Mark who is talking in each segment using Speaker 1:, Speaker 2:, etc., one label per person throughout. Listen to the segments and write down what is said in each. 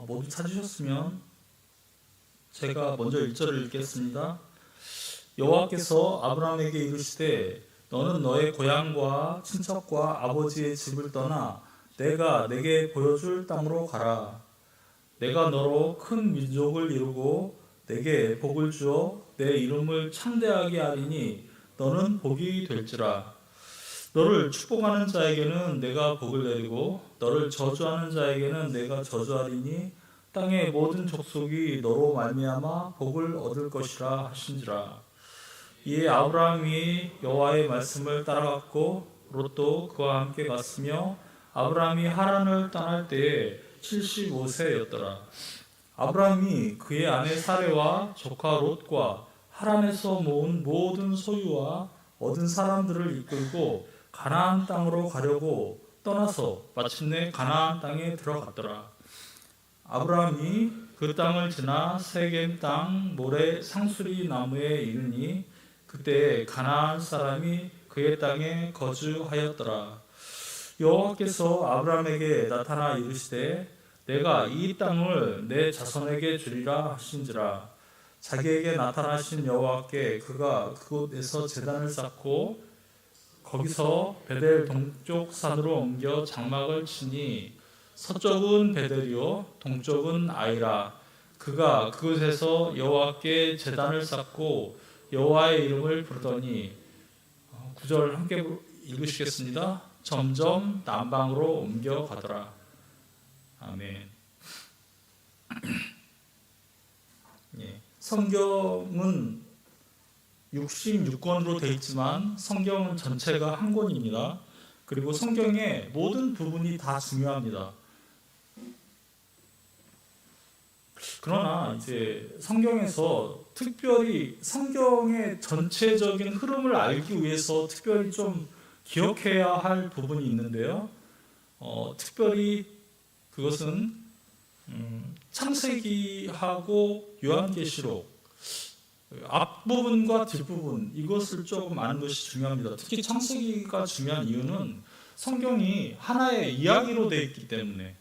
Speaker 1: 모두 찾으셨으면 제가 먼저 1절을 읽겠습니다. 여호와께서 아브라함에게 이르시되 너는 너의 고향과 친척과 아버지의 집을 떠나 내가 내게 보여줄 땅으로 가라. 내가 너로 큰 민족을 이루고 내게 복을 주어 내 이름을 창대하게 하리니 너는 복이 될지라. 너를 축복하는 자에게는 내가 복을 내리고 너를 저주하는 자에게는 내가 저주하리니 땅의 모든 족속이 너로 말미암아 복을 얻을 것이라 하신지라. 이에 아브라함이 여호와의 말씀을 따라갔고 롯도 그와 함께 갔으며 아브라함이 하란을 떠날 때에 75세였더라. 아브라함이 그의 아내 사레와 조카 롯과 하란에서 모은 모든 소유와 얻은 사람들을 이끌고 가나안 땅으로 가려고 떠나서 마침내 가나안 땅에 들어갔더라. 아브라함이 그 땅을 지나 세겜 땅 모래 상수리 나무에 이르니 그때 가나안 사람이 그의 땅에 거주하였더라. 여호와께서 아브라함에게 나타나 이르시되 내가 이 땅을 내 자손에게 주리라 하신지라. 자기에게 나타나신 여호와께 그가 그곳에서 제단을 쌓고 거기서 베델 동쪽 산으로 옮겨 장막을 치니 서쪽은 베델이요 동쪽은 아이라. 그가 그곳에서 여호와께 제단을 쌓고 여호와의 이름을 부르더니 9절 함께 읽으시겠습니다. 점점 남방으로 옮겨가더라. 아멘. 예, 성경은 66권으로 되어 있지만 성경은 전체가 한 권입니다. 그리고 성경의 모든 부분이 다 중요합니다. 그러나 이제 성경에서 특별히 성경의 전체적인 흐름을 알기 위해서 특별히 좀 기억해야 할 부분이 있는데요. 특별히 그것은 창세기하고 요한계시록 앞부분과 뒷부분 이것을 조금 아는 것이 중요합니다. 특히 창세기가 중요한 이유는 성경이 하나의 이야기로 되어 있기 때문에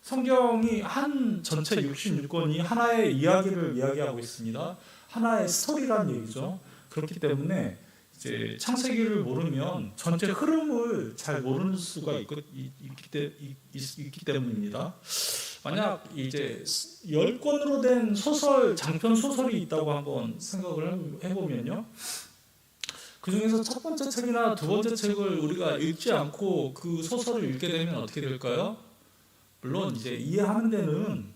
Speaker 1: 성경이 한 전체 66권이 하나의 이야기를 이야기하고 있습니다. 하나의 스토리란 얘기죠. 그렇기 때문에 이제 창세기를 모르면 전체 흐름을 잘 모르는 수가 있기 때문입니다. 만약 이제 10권으로 된 소설, 장편 소설이 있다고 한번 생각을 해보면요. 그 중에서 첫 번째 책이나 두 번째 책을 우리가 읽지 않고 그 소설을 읽게 되면 어떻게 될까요? 물론 이제 이해하는 데는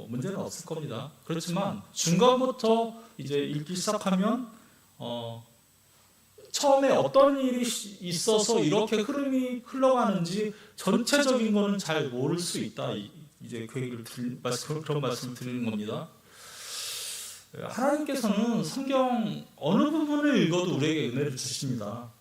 Speaker 1: 문제는 없을 겁니다. 그렇지만 중간부터 이제 읽기 시작하면 처음에 어떤 일이 있어서 이렇게 흐름이 흘러가는지 전체적인 거는 잘 모를 수 있다. 이제 그 얘기를 그런 말씀을 드리는 겁니다. 하나님께서는 성경 어느 부분을 읽어도 우리에게 은혜를 주십니다.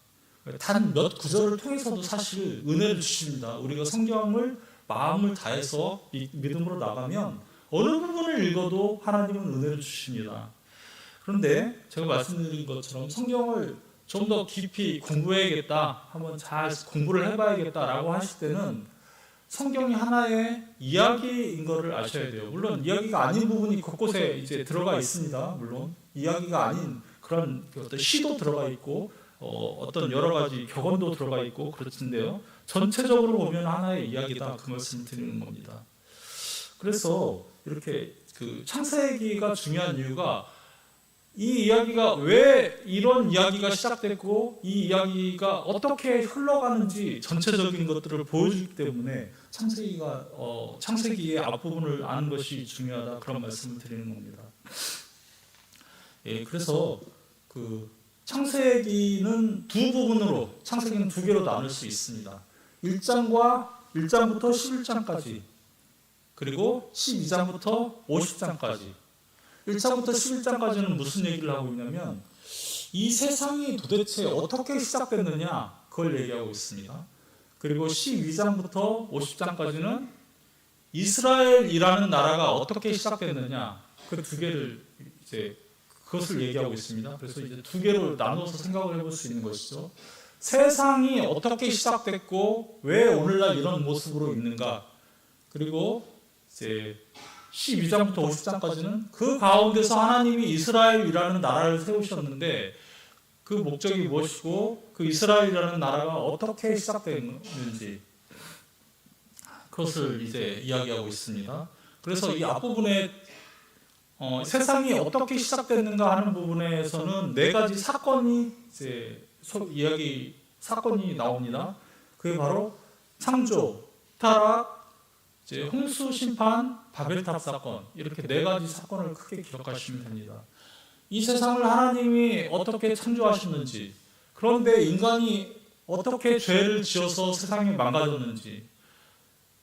Speaker 1: 단 몇 구절을 통해서도 사실 은혜를 주십니다. 우리가 성경을 마음을 다해서 믿음으로 나가면 어느 부분을 읽어도 하나님은 은혜를 주십니다. 그런데 제가 말씀드린 것처럼 성경을 좀 더 깊이 공부해야겠다, 한번 잘 공부를 해봐야겠다라고 하실 때는 성경이 하나의 이야기인 것을 아셔야 돼요. 물론 이야기가 아닌 부분이 곳곳에 이제 들어가 있습니다. 물론 이야기가 아닌 그런 어떤 시도 들어가 있고 어떤 여러 가지 격언도 들어가 있고 그렇던데요. 전체적으로 보면 하나의 이야기다, 그 말씀을 드리는 겁니다. 그래서 이렇게 그 창세기가 중요한 이유가 이 이야기가 왜 이런 이야기가 시작됐고 이 이야기가 어떻게 흘러가는지 전체적인 것들을 보여주기 때문에 창세기의 앞부분을 아는 것이 중요하다, 그런 말씀을 드리는 겁니다. 예, 그래서 그 창세기는 창세기는 두 개로 나눌 수 있습니다. 1장부터 11장까지, 그리고 12장부터 50장까지. 1장부터 11장까지는 무슨 얘기를 하고 있냐면 이 세상이 도대체 어떻게 시작됐느냐, 그걸 얘기하고 있습니다. 그리고 12장부터 50장까지는 이스라엘이라는 나라가 어떻게 시작됐느냐, 그 두 개를 이제 그것을 얘기하고 있습니다. 그래서 이제 두 개로 나눠서 생각을 해볼 수 있는 것이죠. 세상이 어떻게 시작됐고 왜 오늘날 이런 모습으로 있는가, 그리고 이제 12장부터 50장까지는 그 가운데서 하나님이 이스라엘이라는 나라를 세우셨는데 그 목적이 무엇이고 그 이스라엘이라는 나라가 어떻게 시작됐는지 그것을 이제 이야기하고 있습니다. 그래서 이 앞부분에 세상이 어떻게 시작됐는가 하는 부분에서는 네 가지 사건이 이제 사건이 나옵니다. 그게 바로 창조, 타락, 이제 홍수 심판, 바벨탑 사건, 이렇게 네 가지 사건을 크게 기억하시면 됩니다. 이 세상을 하나님이 어떻게 창조하셨는지, 그런데 인간이 어떻게 죄를 지어서 세상이 망가졌는지,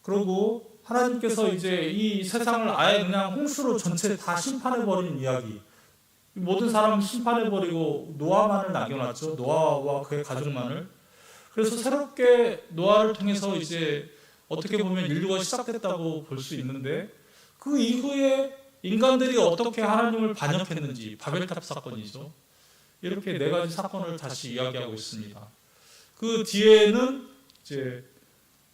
Speaker 1: 그리고 하나님께서 이제 이 세상을 아예 그냥 홍수로 전체 다 심판해버린 이야기, 모든 사람을 심판해버리고 노아만을 남겨놨죠. 노아와 그의 가족만을. 그래서 새롭게 노아를 통해서 이제 어떻게 보면 인류가 시작됐다고 볼 수 있는데, 그 이후에 인간들이 어떻게 하나님을 반역했는지, 바벨탑 사건이죠. 이렇게 네 가지 사건을 다시 이야기하고 있습니다. 그 뒤에는 이제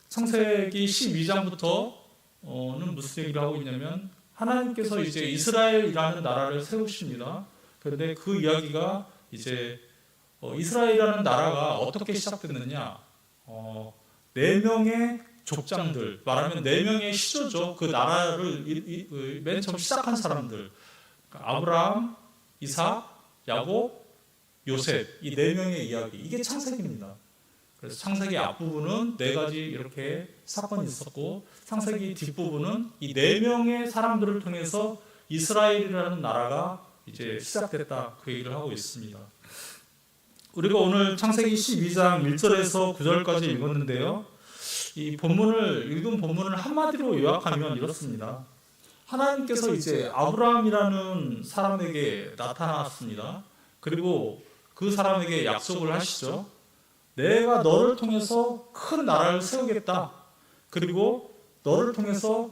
Speaker 1: 창세기 12장부터는 무슨 얘기를 하고 있냐면, 하나님께서 이제 이스라엘이라는 나라를 세우십니다. 그런데 그 이야기가 이제 이스라엘이라는 나라가 어떻게 시작됐느냐, 네 명의 족장들, 말하면 네 명의 시조죠. 그 나라를 맨 처음 시작한 사람들, 아브라함, 이삭, 야곱, 요셉, 이 네 명의 이야기, 이게 창세기입니다. 그래서 창세기 앞부분은 네 가지 이렇게 사건이 있었고, 창세기 뒷부분은 이 네 명의 사람들을 통해서 이스라엘이라는 나라가 이제 시작됐다, 그 얘기를 하고 있습니다. 우리가 오늘 창세기 12장 1절에서 9절까지 읽었는데요, 이 읽은 본문을 한마디로 요약하면 이렇습니다. 하나님께서 이제 아브라함이라는 사람에게 나타났습니다. 그리고 그 사람에게 약속을 하시죠. 내가 너를 통해서 큰 나라를 세우겠다. 그리고 너를 통해서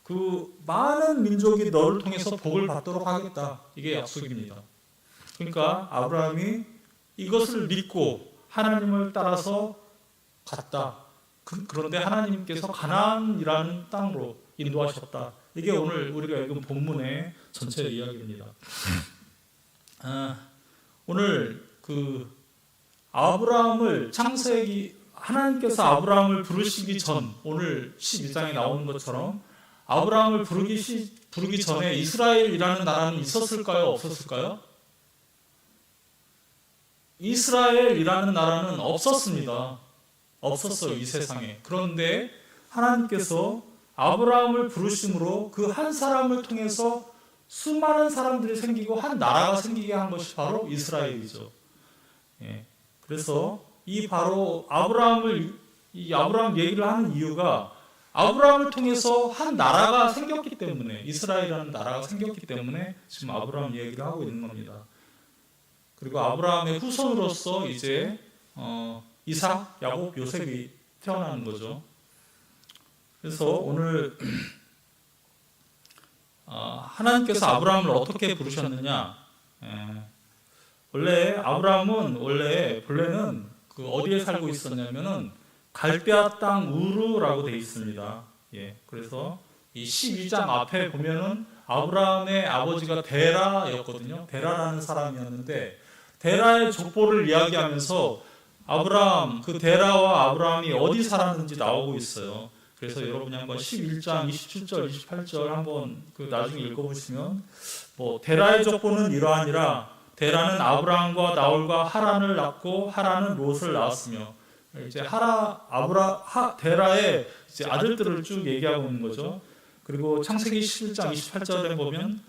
Speaker 1: 그 많은 민족이 너를 통해서 복을 받도록 하겠다. 이게 약속입니다. 그러니까 아브라함이 이것을 믿고 하나님을 따라서 갔다. 그런데 하나님께서 가나안이라는 땅으로 인도하셨다. 이게 오늘 우리가 읽은 본문의 전체 이야기입니다. 오늘 그 아브라함을 하나님께서 아브라함을 부르시기 전, 오늘 12장에 나오는 것처럼 아브라함을 부르기 전에 이스라엘이라는 나라는 있었을까요? 없었을까요? 이스라엘이라는 나라는 없었습니다. 없었어요, 이 세상에. 그런데 하나님께서 아브라함을 부르심으로 그 한 사람을 통해서 수많은 사람들이 생기고 한 나라가 생기게 한 것이 바로 이스라엘이죠. 예. 그래서 바로 아브라함 얘기를 하는 이유가 아브라함을 통해서 한 나라가 생겼기 때문에, 이스라엘이라는 나라가 생겼기 때문에 지금 아브라함 얘기를 하고 있는 겁니다. 그리고 아브라함의 후손으로서 이제 이삭, 야곱, 요셉이 태어나는 거죠. 그래서 오늘 하나님께서 아브라함을 어떻게 부르셨느냐? 원래 아브라함은 본래는 그 어디에 살고 있었냐면은 갈대아 땅 우르라고 되어 있습니다. 예, 그래서 이 12장 앞에 보면은 아브라함의 아버지가 데라였거든요. 데라라는 사람이었는데, 데라의 족보를 이야기하면서 그 데라와 아브라함이 어디 살았는지 나오고 있어요. 그래서 여러분이 한번 11장 27절 28절 한번 나중에 읽어보시면, 데라의 족보는 이러하니라. 데라는 아브라함과 나홀과 하란을 낳고 하란은 롯을 낳았으며, 이제 데라의 이제 아들들을 쭉 얘기하고 있는 거죠. 그리고 창세기 11장 28절에 보면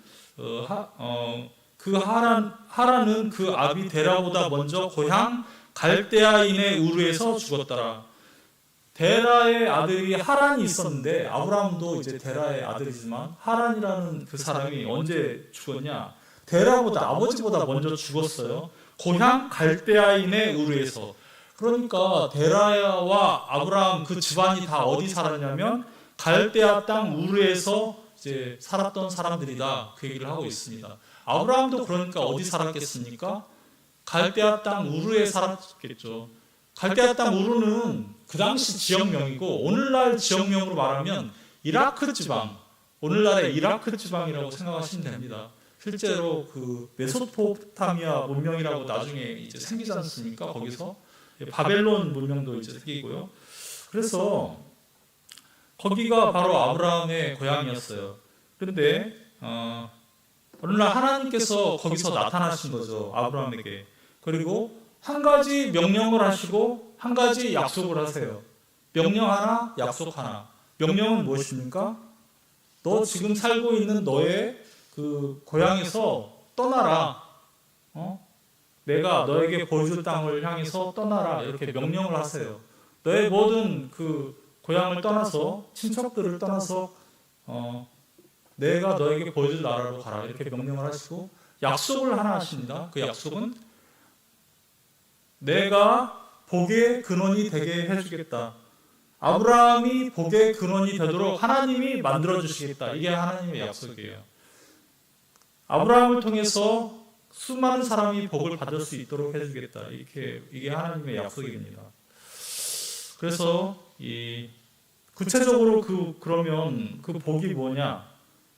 Speaker 1: 그 하란은 그 아비 데라보다 먼저 고향 갈대아인의 우르에서 죽었더라. 데라의 아들이 하란이 있었는데, 아브라함도 이제 데라의 아들이지만 하란이라는 그 사람이 언제 죽었냐? 데라보다, 아버지보다 먼저 죽었어요. 고향 갈대아인의 우르에서. 그러니까 데라와 아브라함 그 집안이 다 어디 살았냐면 갈대아 땅 우르에서 이제 살았던 사람들이다, 그 얘기를 하고 있습니다. 아브라함도 그러니까 어디 살았겠습니까? 갈대아 땅 우르에 살았겠죠. 갈대아 땅 우르는 그 당시 지역명이고, 오늘날 지역명으로 말하면 이라크 지방, 오늘날의 이라크 지방이라고 생각하시면 됩니다. 실제로 그 메소포타미아 문명이라고 나중에 이제 생기지 않습니까? 거기서 바벨론 문명도 이제 생기고요. 그래서 거기가 바로 아브라함의 고향이었어요. 그런데 어느 날 하나님께서 거기서 나타나신 거죠, 아브라함에게. 그리고 한 가지 명령을 하시고 한 가지 약속을 하세요. 명령 하나, 약속 하나. 명령은 무엇입니까? 너 지금 살고 있는 너의 그 고향에서 떠나라. 내가 너에게 보여줄 땅을 향해서 떠나라. 이렇게 명령을 하세요. 너의 모든 그 고향을 떠나서, 친척들을 떠나서 내가 너에게 보여줄 나라로 가라. 이렇게 명령을 하시고 약속을 하나 하십니다. 그 약속은 내가 복의 근원이 되게 해주겠다. 아브라함이 복의 근원이 되도록 하나님이 만들어주시겠다. 이게 하나님의 약속이에요. 아브라함을 통해서 수많은 사람이 복을 받을 수 있도록 해주겠다. 이게 하나님의 약속입니다. 그래서 구체적으로 그러면 그 복이 뭐냐?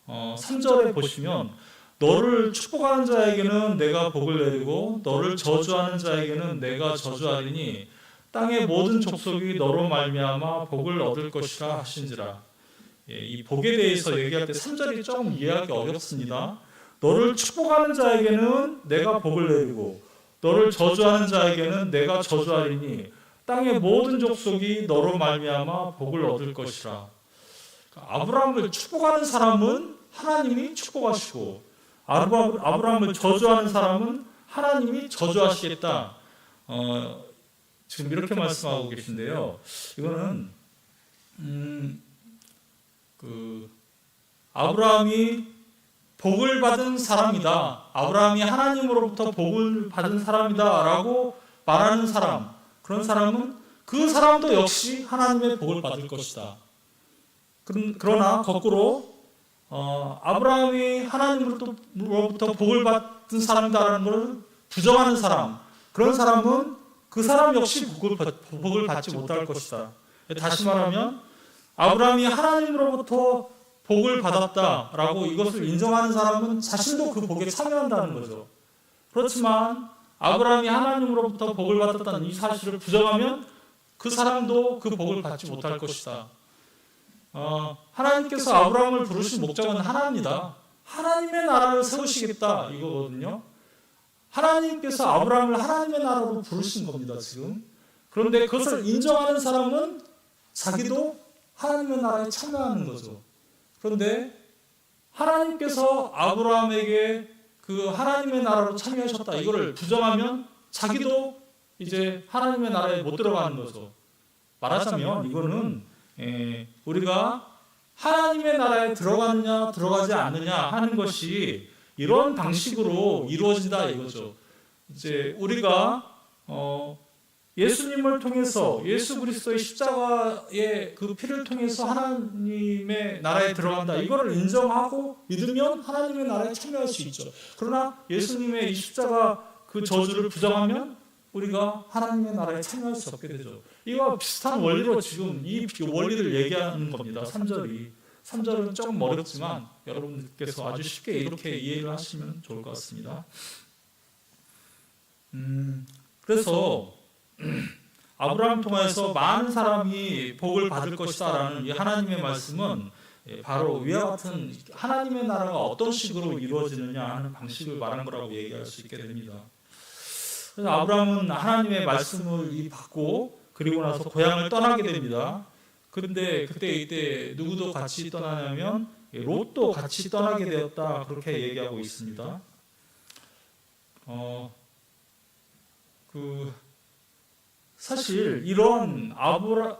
Speaker 1: 3절에 보시면 너를 축복하는 자에게는 내가 복을 내리고 너를 저주하는 자에게는 내가 저주하리니 땅의 모든 족속이 너로 말미암아 복을 얻을 것이라 하신지라. 이 복에 대해서 얘기할 때 3절이 조금 이해하기 어렵습니다. 너를 축복하는 자에게는 내가 복을 내리고 너를 저주하는 자에게는 내가 저주하리니 땅의 모든 족속이 너로 말미암아 복을 얻을 것이라. 아브라함을 축복하는 사람은 하나님이 축복하시고 아브라함을 저주하는 사람은 하나님이 저주하시겠다. 지금 이렇게 말씀하고 계신데요. 이거는 아브라함이 복을 받은 사람이다. 아브라함이 하나님으로부터 복을 받은 사람이다라고 말하는 사람, 그런 사람은 그 사람도 역시 하나님의 복을 받을 것이다. 그러나 거꾸로 아브라함이 하나님으로부터 복을 받은 사람이다라는 것을 부정하는 사람, 그런 사람은 그 사람 역시 복을 받지 못할 것이다. 다시 말하면 아브라함이 하나님으로부터 복을 받았다라고 이것을 인정하는 사람은 자신도 그 복에 참여한다는 거죠. 그렇지만 아브라함이 하나님으로부터 복을 받았다는 이 사실을 부정하면 그 사람도 그 복을 받지 못할 것이다. 하나님께서 아브라함을 부르신 목적은 하나입니다. 하나님의 나라를 세우시겠다 이거거든요. 하나님께서 아브라함을 하나님의 나라로 부르신 겁니다, 지금. 그런데 그것을 인정하는 사람은 자기도 하나님의 나라에 참여하는 거죠. 그런데 하나님께서 아브라함에게 그 하나님의 나라로 참여하셨다 이거를 부정하면 자기도 이제 하나님의 나라에 못 들어가는 거죠. 말하자면 이거는 우리가 하나님의 나라에 들어가느냐 들어가지 않느냐 하는 것이 이런 방식으로 이루어진다 이거죠. 이제 우리가 예수님을 통해서 예수 그리스도의 십자가의 그 피를 통해서 하나님의 나라에 들어간다 이거를 인정하고 믿으면 하나님의 나라에 참여할 수 있죠. 그러나 예수님의 이 십자가 그 저주를 부정하면 우리가 하나님의 나라에 참여할 수 없게 되죠. 이와 비슷한 원리로 지금 이 원리를 얘기하는 겁니다. 3절은 조금 어렵지만 여러분들께서 아주 쉽게 이렇게 이해를 하시면 좋을 것 같습니다. 그래서 아브라함 통해서 많은 사람이 복을 받을 것이다라는 이 하나님의 말씀은 바로 위와 같은 하나님의 나라가 어떤 식으로 이루어지느냐 하는 방식을 말한 거라고 얘기할 수 있게 됩니다. 그래서 아브라함은 하나님의 말씀을 받고 그리고 나서 고향을 떠나게 됩니다. 그런데 이때 누구도 같이 떠나냐면 롯도 같이 떠나게 되었다 그렇게 얘기하고 있습니다. 사실 이런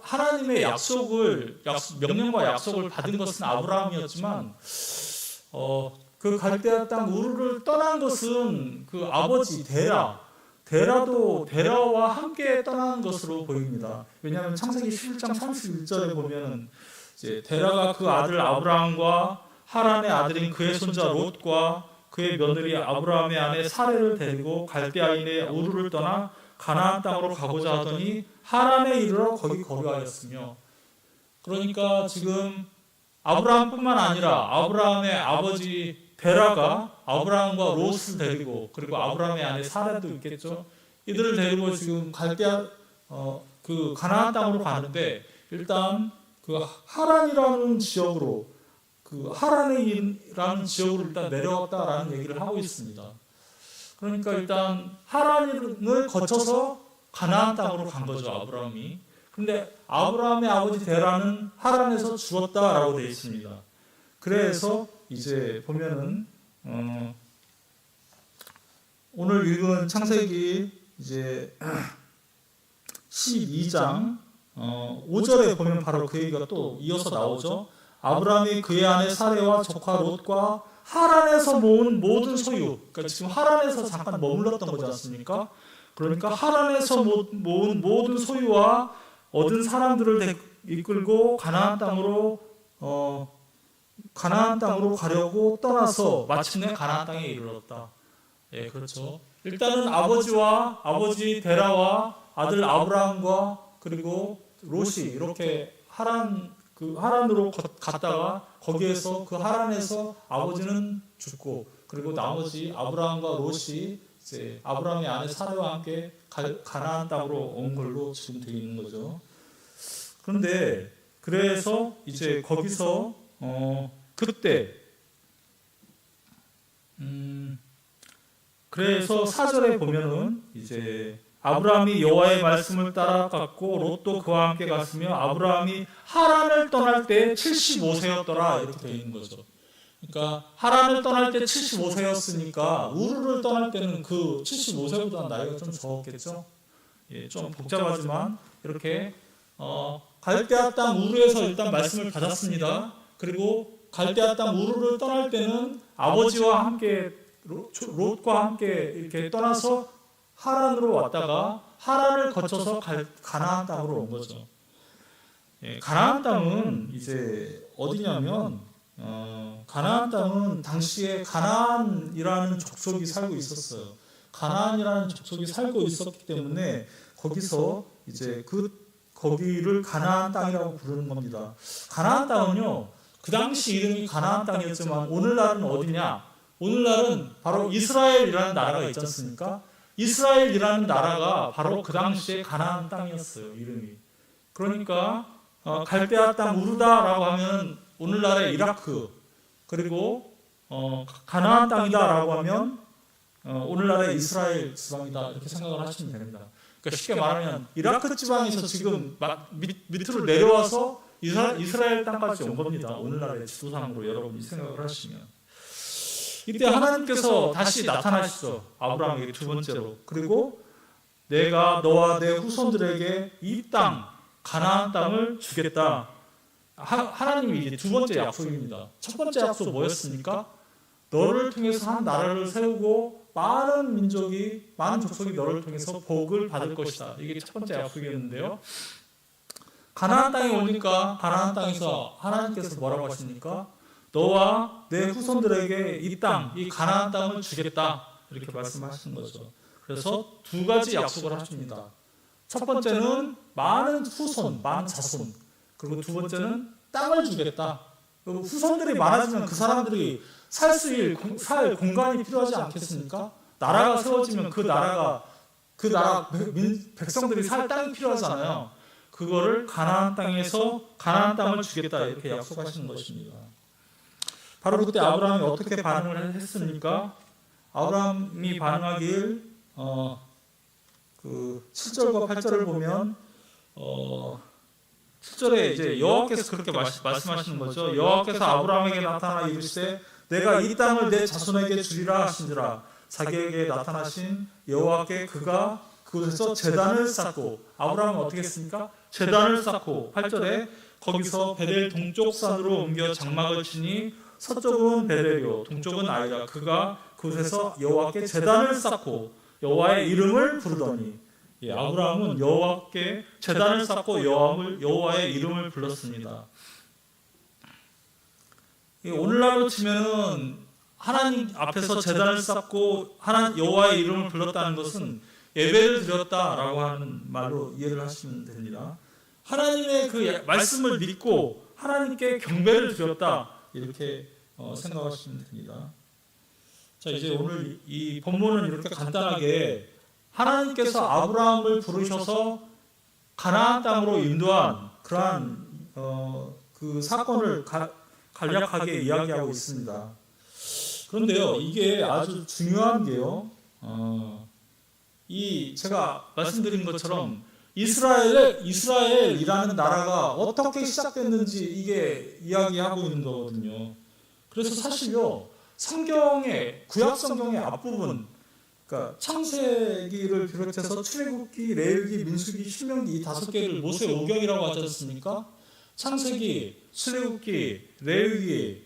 Speaker 1: 하나님의 명령과 약속을 받은 것은 아브라함이었지만 그 갈대아 땅 우르를 떠난 것은 그 아버지 데라와 함께 떠나는 것으로 보입니다. 왜냐하면 창세기 11장 31절에 보면 이제 데라가 그 아들 아브라함과 하란의 아들인 그의 손자 롯과 그의 며느리 아브라함의 아내 사레를 데리고 갈대아인의 우르를 떠나 가나안 땅으로 가고자 하더니 하란에 이르러 거기 거류하였으며, 그러니까 지금 아브라함뿐만 아니라 아브라함의 아버지 데라가 아브라함과 롯을 데리고, 그리고 아브라함의 아내 사라도 있겠죠. 이들을 데리고 지금 갈대아 그 가나안 땅으로 가는데, 일단 그 하란이라는 지역으로, 그 하란이라는 지역으로 일단 내려왔다라는 얘기를 하고 있습니다. 그러니까 일단 하란을 거쳐서 가나안 땅으로 간 거죠, 아브라함이. 그런데 아브라함의 아버지 데라는 하란에서 죽었다라고 되어 있습니다. 그래서 이제 보면은 오늘 읽은 창세기 이제 12장 5절에 보면 바로 그 얘기가 또 이어서 나오죠. 아브라함이 그의 아내 사레와 조카 롯과 하란에서 모은 모든 소유, 그러니까 지금 하란에서 잠깐 머물렀던 거지 않습니까? 그러니까 하란에서 모은 모든 소유와 얻은 사람들을 이끌고 가나안 땅으로 가려고 떠나서 마침내 가나안 땅에 이르렀다. 예, 그렇죠. 일단은 아버지 데라와 아들 아브라함과 그리고 롯이 이렇게 하란으로 갔다가 거기에서 그 하란에서 아버지는 죽고, 그리고 나머지 아브라함과 롯이 이제 아브라함의 아내 사라와 함께 가나안 땅으로 온 걸로 지금 되어 있는 거죠. 그런데 그래서 이제 거기서 그때 그래서 4절에 보면은 이제 아브라함이 여호와의 말씀을 따라갔고 롯도 그와 함께 갔으며 아브라함이 하란을 떠날 때 75세였더라 이렇게 되어 있는 거죠. 그러니까 하란을 떠날 때 75세였으니까 우르를 떠날 때는 그 75세보다 나이가 좀 적었겠죠. 예, 좀 복잡하지만 이렇게 갈대아 땅 우르에서 일단 말씀을 받았습니다. 그리고 갈대아 땅 우르를 떠날 때는 아버지와 함께 롯과 함께 이렇게 떠나서 하란으로 왔다가 하란을 거쳐서 가나안 땅으로 온 거죠. 예, 가나안 땅은 이제 어디냐면 가나안 땅은 당시에 가나안이라는 족속이 살고 있었어요. 가나안이라는 족속이 살고 있었기 때문에 거기서 이제 거기를 가나안 땅이라고 부르는 겁니다. 가나안 땅은요, 그 당시 이름이 가나안 땅이었지만 오늘날은 어디냐? 오늘날은 바로 이스라엘이라는 나라가 있지 않습니까? 이스라엘이라는 나라가 바로 그 당시에 가나안 땅이었어요, 이름이. 그러니까 갈대아 땅 우르다라고 하면 오늘날의 이라크, 그리고 가나안 땅이다라고 하면 오늘날의 이스라엘 지방이다 이렇게 생각을 하시면 됩니다. 그러니까 쉽게 말하면 이라크 지방에서 지금 밑으로 내려와서 이스라엘 땅까지 온 겁니다. 오늘날의 지도상으로 여러분이 생각을 하시면. 이때 하나님께서 다시 나타나시죠. 아브라함에게 두 번째로. 그리고 내가 너와 내 후손들에게 이 땅, 가나안 땅을 주겠다. 하나님이 이제 두 번째 약속입니다. 첫 번째 약속 뭐였습니까? 너를 통해서 한 나라를 세우고 많은 족속이 너를 통해서 복을 받을 것이다. 이게 첫 번째 약속이었는데요. 가나안 땅에 오니까 가나안 땅에서 하나님께서 뭐라고 하십니까? 너와 내 후손들에게 이 땅, 이 가나안 땅을 주겠다 이렇게 말씀하시는 거죠. 그래서 두 가지 약속을 하십니다. 첫 번째는 많은 후손, 많은 자손, 그리고 두 번째는 땅을 주겠다. 그리고 후손들이 많아지면 그 사람들이 살 공간이 필요하지 않겠습니까? 나라가 세워지면 그 나라 백성들이 살 땅이 필요하잖아요. 그거를 가나안 땅을 주겠다 이렇게 약속하시는 것입니다. 바로 그때 아브라함이 어떻게 반응을 했습니까? 아브라함이 반응하길 그 7절과 8절을 보면 7절에 이제 여호와께서 그렇게 말씀하시는 거죠. 여호와께서 아브라함에게 나타나 이르시되 내가 이 땅을 내 자손에게 주리라 하신지라. 자기에게 나타나신 여호와께 그가 그곳에서 제단을 쌓고, 아브라함은 어떻게 했습니까? 제단을 쌓고 8절에 거기서 베델 동쪽 산으로 옮겨 장막을 치니 서쪽은 베델이요 동쪽은 아이라. 그가 그곳에서 여호와께 제단을 쌓고 여호와의 이름을 부르더니. 예, 아브라함은 여호와께 제단을 쌓고 여호와의 이름을 불렀습니다. 오늘날로 치면은 하나님 앞에서 제단을 쌓고 여호와의 이름을 불렀다는 것은 예배를 드렸다라고 하는 말로 이해를 하시면 됩니다. 하나님의 그 말씀을 믿고 하나님께 경배를 드렸다 이렇게 생각하시면 됩니다. 자, 이제 오늘 이 본문은 이렇게 간단하게 하나님께서 아브라함을 부르셔서 가나안 땅으로 인도한 그러한 그 사건을 간략하게 이야기하고 있습니다. 그런데요, 이게 아주 중요한 게요. 제가 말씀드린 것처럼 이스라엘이라는 나라가 어떻게 시작됐는지 이게 이야기하고 있는 거거든요. 그래서 사실요, 구약 성경의 앞부분, 그러니까 창세기를 비롯해서 출애굽기, 레위기, 민수기, 신명기 이 5개를 모세 오경이라고 하지 않습니까? 창세기, 출애굽기, 레위기,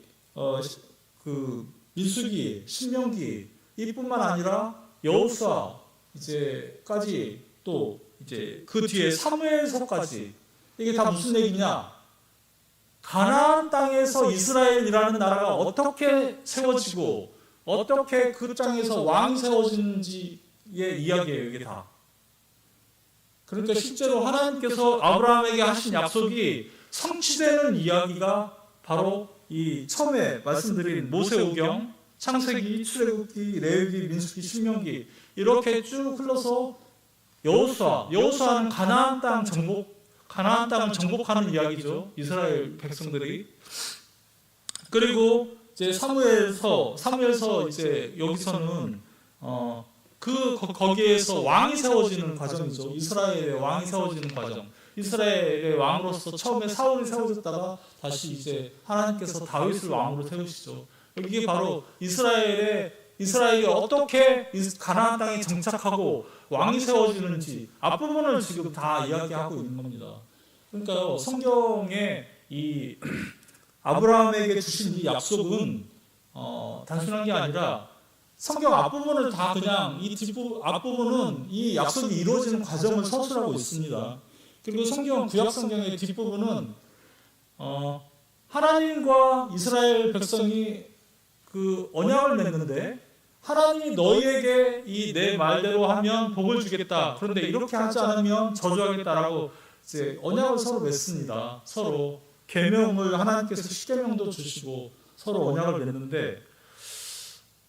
Speaker 1: 민수기, 신명기 이뿐만 아니라 여호수아 이제까지 또 이제 그 뒤에 사무엘서까지 이게 다 무슨 얘기냐? 가나안 땅에서 이스라엘이라는 나라가 어떻게 세워지고 어떻게 그 땅에서 왕이 세워지는지의 이야기예요, 이게 다. 그러니까 실제로 하나님께서 아브라함에게 하신 약속이 성취되는 이야기가 바로 이 처음에 말씀드린 모세오경, 창세기, 출애굽기, 레위기, 민수기, 신명기 이렇게 쭉 흘러서 여호수아는 가나안 땅을 정복하는 이야기죠. 이스라엘 백성들이. 그리고 이제 사무엘서 이제 여기서는 거기에서 왕이 세워지는 과정이죠. 이스라엘의 왕이 세워지는 과정. 이스라엘의 왕으로서 처음에 사울이 세워졌다가 다시 이제 하나님께서 다윗을 왕으로 세우시죠. 이게 바로 이스라엘이 어떻게 가나안 땅에 정착하고 왕이 세워지는지 앞부분을 지금 다 이야기하고 있는 겁니다. 그러니까 성경에 이 아브라함에게 주신 이 약속은 단순한 게 아니라 성경 앞부분을 다 그냥 앞부분은 이 약속이 이루어지는 과정을 서술하고 있습니다. 그리고 구약 성경의 뒷부분은 하나님과 이스라엘 백성이 그 언약을 맺는데 하나님이 너희에게 이 내 말대로 하면 복을 주겠다. 그런데 이렇게 하지 않으면 저주하겠다라고 이제 언약을 서로 맺습니다. 서로 계명을 하나님께서 십계명도 주시고 서로 언약을 맺는데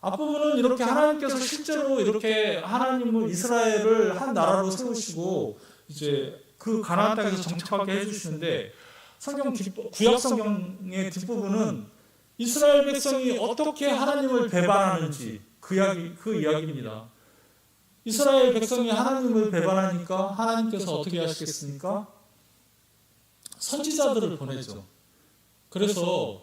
Speaker 1: 앞부분은 이렇게 하나님께서 실제로 이렇게 하나님을 이스라엘을 한 나라로 세우시고 이제 그 가나안 땅에서 정착하게 해주시는데 구약 성경의 뒷부분은 이스라엘 백성이 어떻게 하나님을 배반하는지 그 이야기입니다. 이스라엘 백성이 하나님을 배반하니까 하나님께서 어떻게 하시겠습니까? 선지자들을 보내죠. 그래서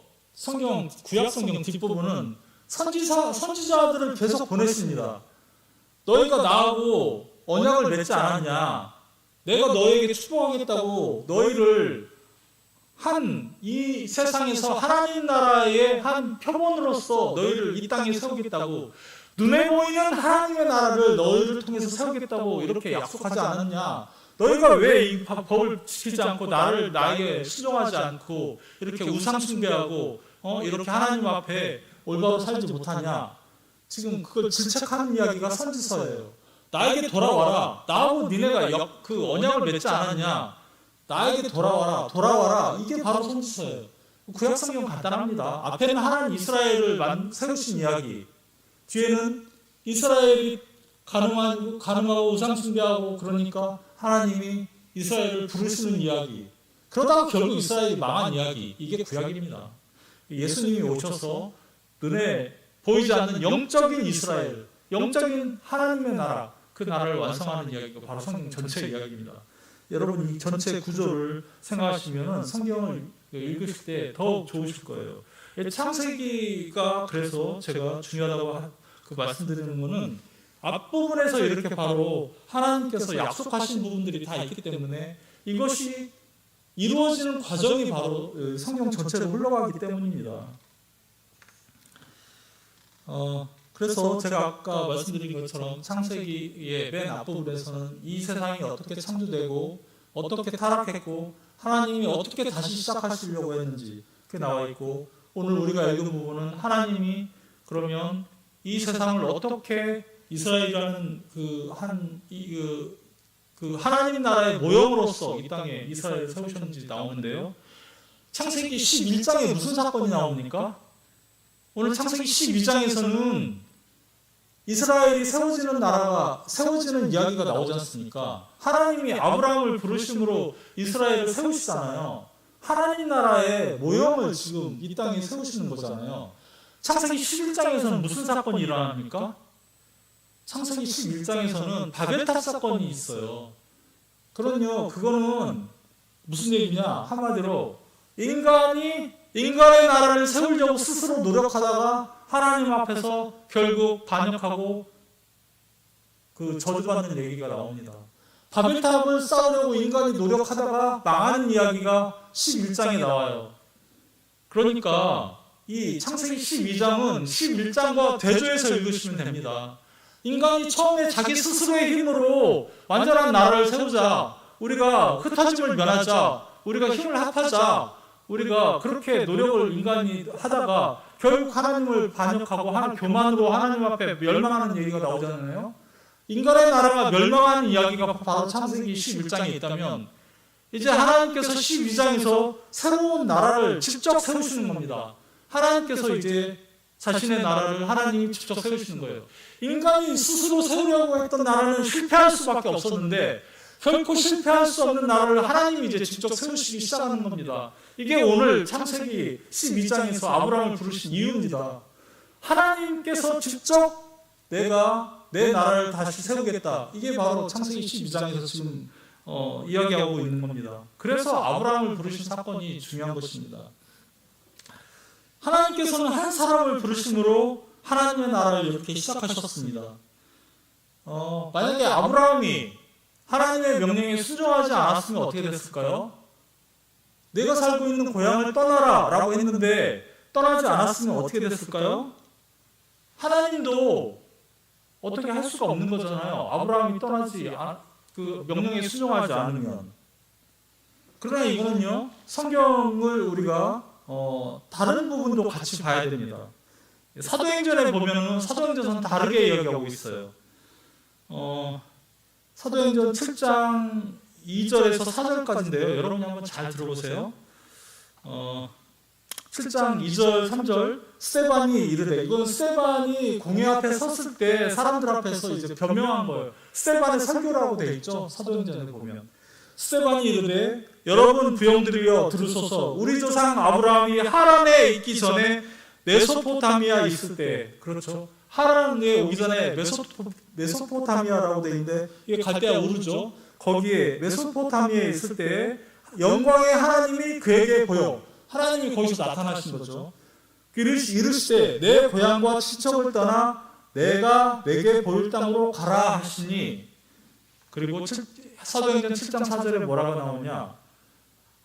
Speaker 1: 구약 성경 뒷부분은 선지자들을 계속 보냈습니다. 너희가 나하고 언약을 맺지 않았냐? 내가 너에게 축복하겠다고 너희를 이 세상에서 하나님 나라의 한 표본으로서 너희를 이 땅에 세우겠다고 눈에 보이는 하나님의 나라를 너희를 통해서 세우겠다고 이렇게 약속하지 않았냐? 너희가 왜 이 법을 지키지 않고 나에게 순종하지 않고 이렇게 우상 숭배하고 이렇게 하나님 앞에 올바로 살지 못하냐? 지금 그걸 질책하는 이야기가 선지서예요. 나에게 돌아와라. 나하고 니네가 그 언약을 맺지 않았냐? 나에게 돌아와라. 이게 바로 선지서예요. 구약 성경 간단합니다. 앞에는 하나님 이스라엘을 세우신 이야기, 뒤에는 이스라엘이 가늠하고 우상 숭배하고 그러니까 하나님이 이스라엘을 부르시는 이야기. 그러다가 결국 이스라엘이 망한 이야기. 이게 구약입니다. 예수님이 오셔서 눈에 보이지 않는 영적인 이스라엘, 영적인 하나님의 나라, 그 나라를 완성하는 이야기가 바로 성경 전체 이야기입니다. 여러분 이 전체 구조를 생각하시면 성경을 읽으실 때 더욱 좋으실 거예요. 창세기가 그래서 제가 중요하다고 말씀드리는 것은 앞부분에서 이렇게 바로 하나님께서 약속하신 부분들이 다 있기 때문에 이것이 이루어지는 과정이 바로 성경 전체로 흘러가기 때문입니다. 그래서 제가 아까 말씀드린 것처럼 창세기의 맨 앞부분에서는 이 세상이 어떻게 창조되고 어떻게 타락했고 하나님이 어떻게 다시 시작하시려고 했는지 그게 나와 있고, 오늘 우리가 읽은 부분은 하나님이 그러면 이 세상을 어떻게 이스라엘이라는 그 하나님 나라의 모형으로서 이 땅에 이스라엘을 세우셨는지 나오는데요. 창세기 11장에 무슨 사건이 나옵니까? 오늘 창세기 12장에서는 이스라엘이 세워지는 이야기가 나오지 않습니까? 하나님이 아브라함을 부르심으로 이스라엘을 세우시잖아요. 하나님 나라의 모형을 지금 이 땅에 세우시는 거잖아요. 창세기 11장에서는 무슨 사건이 일어납니까? 창세기 11장에서는 바벨탑 사건이 있어요. 그럼요, 그거는 무슨 얘기냐? 한마디로 인간의 나라를 세우려고 스스로 노력하다가 하나님 앞에서 결국 반역하고 그 저주받는 얘기가 나옵니다. 바벨탑을 쌓으려고 인간이 노력하다가 망하는 이야기가 11장에 나와요. 그러니까 이 창세기 12장은 11장과 대조해서 읽으시면 됩니다. 인간이 처음에 자기 스스로의 힘으로 완전한 나라를 세우자, 우리가 흩어짐을 면하자, 우리가 힘을 합하자, 우리가 그렇게 노력을 인간이 하다가 결국 하나님을 반역하고 교만으로 하나님 앞에 멸망하는 얘기가 나오잖아요. 인간의 나라가 멸망하는 이야기가 바로 창세기 11장에 있다면 이제 하나님께서 12장에서 새로운 나라를 직접 세우시는 겁니다. 하나님께서 이제 자신의 나라를 하나님이 직접 세우시는 거예요. 인간이 스스로 세우려고 했던 나라는 실패할 수밖에 없었는데 결코 실패할 수 없는 나라를 하나님이 이제 직접 세우시기 시작하는 겁니다. 이게 오늘 창세기 12장에서 아브라함을 부르신 이유입니다. 하나님께서 직접 내가 내 나라를 다시 세우겠다. 이게 바로 창세기 12장에서 지금 이야기하고 있는 겁니다. 그래서 아브라함을 부르신 사건이 중요한 것입니다. 하나님께서는 한 사람을 부르심으로 하나님의 나라를 이렇게 시작하셨습니다. 만약에 아브라함이 하나님의 명령에 순종하지 않았으면 어떻게 됐을까요? 내가 살고 있는 고향을 떠나라 라고 했는데 떠나지 않았으면 어떻게 됐을까요? 하나님도 어떻게 할 수가 없는 거잖아요. 아브라함이 그 명령에 순종하지 않으면. 그러나 이거는요, 성경을 우리가 다른 부분도 같이 봐야 됩니다. 사도행전에 보면은 사도행전은 다르게 이야기하고 있어요. 사도행전 7장 2절에서 4절까지인데요. 여러분이 한번 잘 들어보세요. 7장 2절, 3절 스데반이 이르되, 이건 스데반이 공회 앞에 섰을 때 사람들 앞에서 이제 변명한 거예요. 스데반의 설교라고 되어 있죠. 사도행전에 보면. 스데반이 이르되, 여러분 부형들이여 들으소서. 우리 조상 아브라함이 하란에 있기 전에 메소포타미아 있을 때, 그렇죠. 하란에 오기 전에 메소포타미아라고 되어 있는데 이게 갈대아 우르죠. 거기에 메소포타미아에 있을 때 영광의 하나님이 그에게 보여. 하나님이 거기서 나타나신 거죠. 이르시되 내 고향과 친척을 떠나 내가 내게 보일 땅으로 가라 하시니. 그리고 사도행전 7장 4절에 뭐라고 나오냐?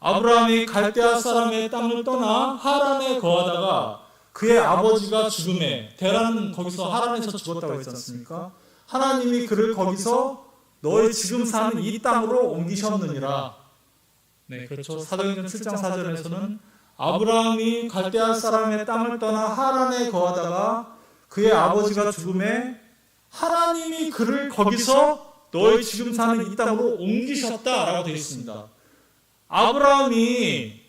Speaker 1: 아브라함이 갈대아 사람의 땅을 떠나 하란에 거하다가 그의 아버지가 죽음에, 데라는 거기서 하란에서 죽었다고 했지 않습니까? 하나님이 그를 거기서 너의 지금 사는 이 땅으로 옮기셨느니라. 네, 그렇죠. 사도행전 7장 4절에서는 아브라함이 갈대아 사람의 땅을 떠나 하란에 거하다가 그의 아버지가 죽음에 하나님이 그를 거기서 너의 지금 사는 이 땅으로 옮기셨다라고 되어 있습니다. 아브라함이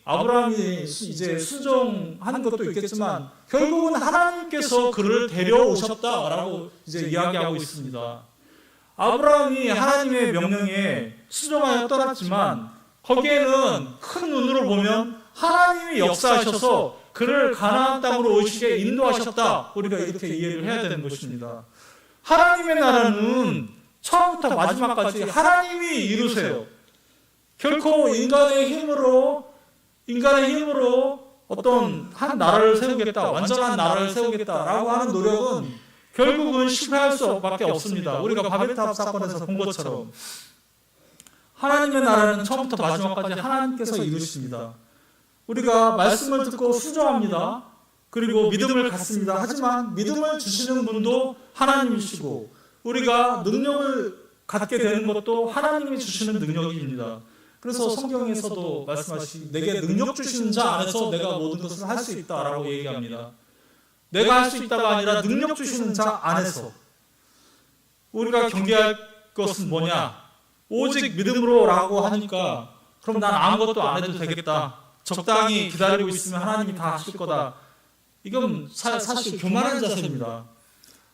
Speaker 1: 이제 순종하는 것도 있겠지만 결국은 하나님께서 그를 데려오셨다라고 이제 이야기하고 있습니다. 아브라함이 하나님의 명령에 순종하여 떠났지만 거기에는 큰 눈으로 보면 하나님이 역사하셔서 그를 가나안 땅으로 오시게 인도하셨다. 우리가 이렇게 이해를 해야 되는 것입니다. 하나님의 나라는 처음부터 마지막까지 하나님이 이루세요. 결코 인간의 힘으로 어떤 한 나라를 세우겠다, 완전한 나라를 세우겠다라고 하는 노력은 결국은 실패할 수밖에 없습니다. 우리가 바벨탑 사건에서 본 것처럼 하나님의 나라는 처음부터 마지막까지 하나님께서 이루십니다. 우리가 말씀을 듣고 순종합니다. 그리고 믿음을 갖습니다. 하지만 믿음을 주시는 분도 하나님이시고 우리가 능력을 갖게 되는 것도 하나님이 주시는 능력입니다. 그래서 성경에서도 말씀하시기 내게 능력 주시는 자 안에서 내가 모든 것을 할 수 있다라고 얘기합니다. 내가 할 수 있다가 아니라 능력 주시는 자 안에서. 우리가 경계할 것은 뭐냐? 오직 믿음으로라고 하니까 그럼 난 아무것도 안 해도 되겠다. 적당히 기다리고 있으면 하나님이 다 하실 거다. 이건 사실 교만한 자세입니다.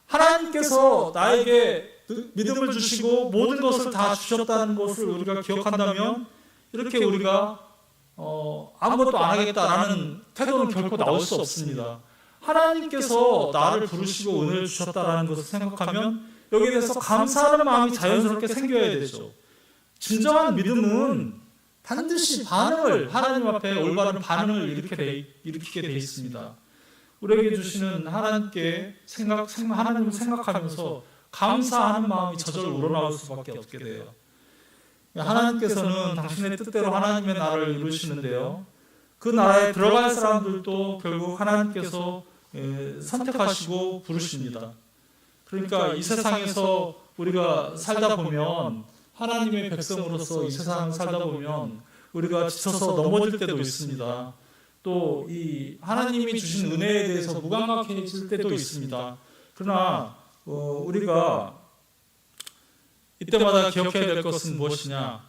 Speaker 1: 하나님께서 나에게 믿음을 주시고 모든 것을 다 주셨다는 것을 우리가 기억한다면 이렇게 우리가 아무것도 안 하겠다라는 태도는 결코 나올 수 없습니다. 하나님께서 나를 부르시고 은혜를 주셨다는 것을 생각하면 여기에 대해서 감사하는 마음이 자연스럽게 생겨야 되죠. 진정한 믿음은 반드시 반응을, 하나님 앞에 올바른 반응을 일으키게 돼 있습니다. 우리에게 주시는 하나님께 하나님을 생각하면서 감사하는 마음이 저절로 우러나올 수밖에 없게 돼요. 하나님께서는 당신의 뜻대로 하나님의 나라를 이루시는데요, 그 나라에 들어갈 사람들도 결국 하나님께서 선택하시고 부르십니다. 그러니까 이 세상에서 우리가 살다 보면, 하나님의 백성으로서 이 세상을 살다 보면 우리가 지쳐서 넘어질 때도 있습니다. 또 이 하나님이 주신 은혜에 대해서 무감각해질 때도 있습니다. 그러나 우리가 이때마다 기억해야 될 것은 무엇이냐?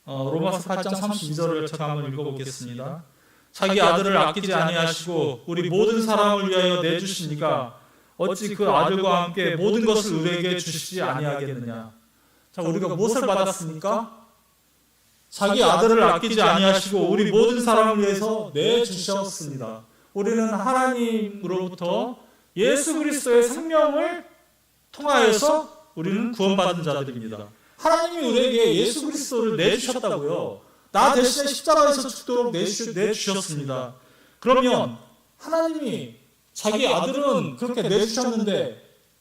Speaker 1: 로마서 8장 32절을 제가 한번 읽어보겠습니다. 자기 아들을 아끼지 아니하시고 우리 모든 사람을 위하여 내주시니까 어찌 그 아들과 함께 모든 것을 우리에게 주시지 아니하겠느냐? 자, 우리가 무엇을 받았습니까? 자기 아들을 아끼지 아니하시고 우리 모든 사람을 위해서 내주셨습니다. 우리는 하나님으로부터 예수 그리스도의 생명을 통하여서 우리는 구원받은 자들입니다. 하나님이 우리에게 예수 그리스도를 내주셨다고요. 나 대신에 십자가에서 죽도록 내주셨습니다. 그러면 하나님이 자기 아들은 그렇게 내주셨는데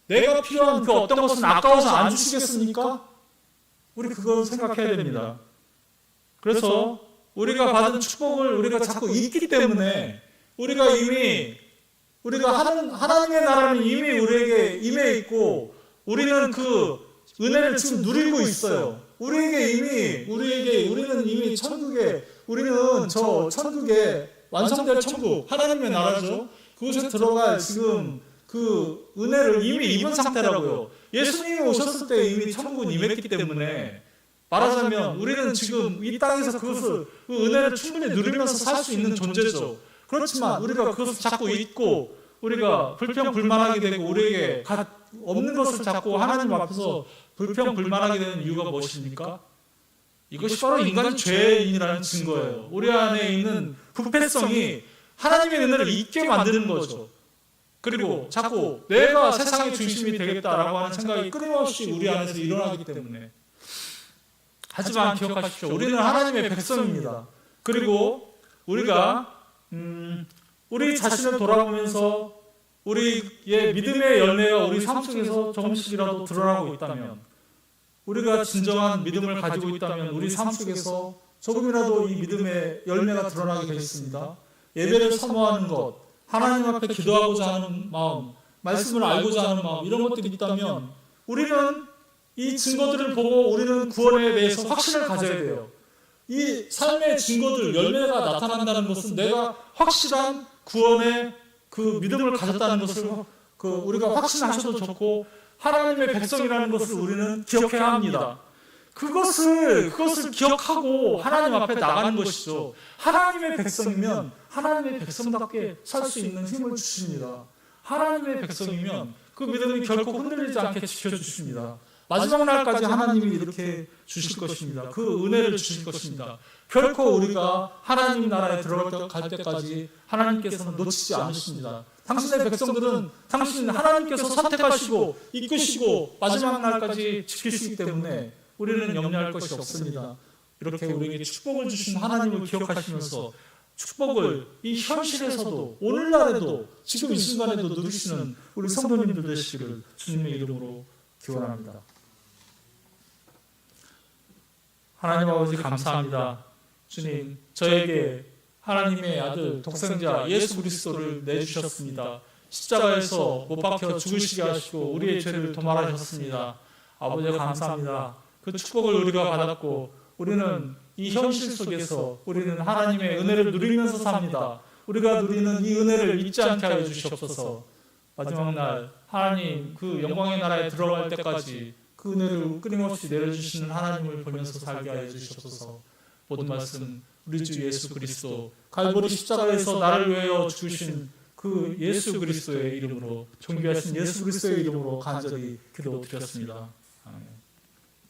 Speaker 1: 내가 필요한 그 어떤 것은 아까워서 안 주시겠습니까? 우리 그걸 생각해야 됩니다. 그래서 우리가 받은 축복을 우리가 자꾸 잊기 때문에 우리가 하나님의 나라는 이미 우리에게 임해 있고 우리는 그 은혜를 지금 누리고 있어요. 우리는 이미 천국에, 우리는 저 천국에 완성될 천국, 하나님의 나라죠. 그곳에 들어갈 지금 그 은혜를 이미 입은 상태라고요. 예수님이 오셨을 때 이미 천국은 임했기 때문에 말하자면 우리는 지금 이 땅에서 그 은혜를 충분히 누리면서 살 수 있는 존재죠. 그렇지만 우리가 그것을 자꾸 잊고 우리가 불평불만하게 되고 우리에게 없는 것을 자꾸 하나님 앞에서 불평불만하게 되는 이유가 무엇입니까? 이것이 바로 인간의 죄인이라는 증거예요. 우리 안에 있는 부패성이 하나님의 은혜를 잊게 만드는 거죠. 그리고 자꾸 내가 세상의 중심이 되겠다라고 하는 생각이 끊임없이 우리 안에서 일어나기 때문에. 하지만 기억하십시오. 우리는 하나님의 백성입니다. 그리고 우리가 우리 자신을 돌아보면서 우리의 믿음의 열매가 우리 삶 속에서 조금씩이라도 드러나고 있다면, 우리가 진정한 믿음을 가지고 있다면 우리 삶 속에서 조금이라도 이 믿음의 열매가 드러나게 되겠습니다. 예배를 사모하는 것, 하나님 앞에 기도하고자 하는 마음, 말씀을 알고자 하는 마음, 이런 것들이 있다면 우리는 이 증거들을 보고 우리는 구원에 대해서 확신을 가져야 돼요. 이 삶의 증거들, 열매가 나타난다는 것은 내가 확실한 구원의 그 믿음을 가졌다는 것을 우리가 확신하셔도 좋고, 하나님의 백성이라는 것을 우리는 기억해야 합니다. 그것을 기억하고 하나님 앞에 나가는 것이죠. 하나님의 백성이면 하나님의 백성답게 살 수 있는 힘을 주십니다. 하나님의 백성이면 그 믿음이 결코 흔들리지 않게 지켜주십니다. 마지막 날까지 하나님이 이렇게 주실 것입니다. 그 은혜를 주실 것입니다. 결코 우리가 하나님 나라에 들어갈 때까지 하나님께서는 놓치지 않으십니다. 당신의 백성들은 하나님께서 선택하시고 이끄시고 마지막 날까지 지키시기 때문에 우리는 염려할 것이 없습니다. 이렇게 우리에게 축복을 주신 하나님을 기억하시면서 축복을 이 현실에서도, 오늘날에도, 지금 이 순간에도 누리시는 우리 성도님들 되시기를 주님의 이름으로 기원합니다. 하나님 아버지 감사합니다. 주님, 저에게 하나님의 아들 독생자 예수 그리스도를 내주셨습니다. 십자가에서 못 박혀 죽으시게 하시고 우리의 죄를 도말하셨습니다. 아버지 감사합니다. 그 축복을 우리가 받았고 우리는 이 현실 속에서 우리는 하나님의 은혜를 누리면서 삽니다. 우리가 누리는 이 은혜를 잊지 않게 하여 주시옵소서. 마지막 날 하나님 그 영광의 나라에 들어갈 때까지 그 은혜를 끊임없이 내려주시는 하나님을 보면서 살게 하여 주시옵소서. 모든 말씀 우리 주 예수 그리스도, 갈보리 십자가에서 나를 위하여 죽으신 그 예수 그리스도의 이름으로, 존귀하신 예수 그리스도의 이름으로 간절히 기도드렸습니다. 아멘.